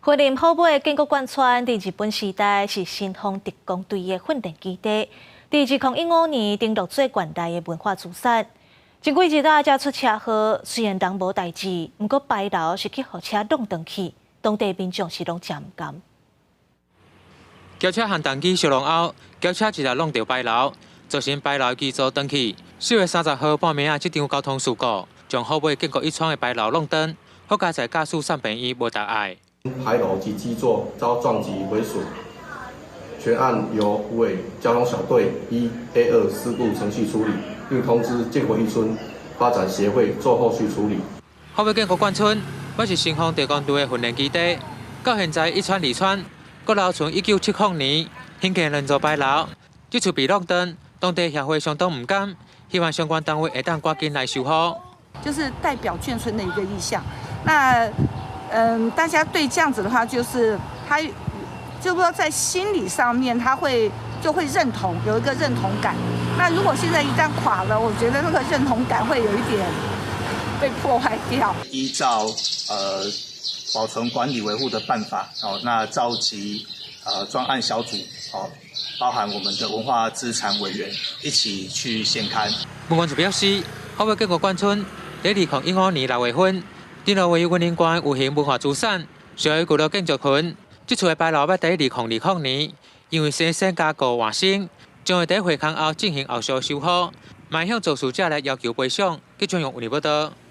云林后尾建国贯穿伫日本时代是新丰特工队的训练基地，伫2015年登录做县内的文化资产。前几日才出车祸，虽然人无代志，不过牌楼是去互车弄断去，当地民众是拢真不甘。轿车和重机相撞后，轿车一日弄到牌楼，造成牌楼基座断去。4月30号半暝这场交通事故，将后尾建国一窗的牌楼弄断，好加在驾驶上便伊无大碍。牌楼及基座遭撞击毁损，全案由虎尾交通小队依 A2事故程序处理，并通知建国一村发展协会做后续处理。后尾建国贯村，我是新丰特工队的训练基地，到现在一村二村，阁留存1970年兴建两座牌楼，这次被弄断，当地协会相当唔甘，希望相关单位会当赶紧来修复。就是代表眷村的一个意向，那。大家对这样子的话，就是他，就说在心理上面，就会认同，有一个认同感。那如果现在一旦垮了，我觉得那个认同感会有一点被破坏掉。依照保存管理维护的办法，那召集专案小组，包含我们的文化资产委员一起去现勘。文管处表示，后尾建国贯村在2015年6月份。登录位于云林县有形文化资产，属于古老建筑群。这处的牌楼要在2020年，因为新生加固完成，将会在会勘后进行后续修复，迈向造事者来要求赔偿。记者用有报道。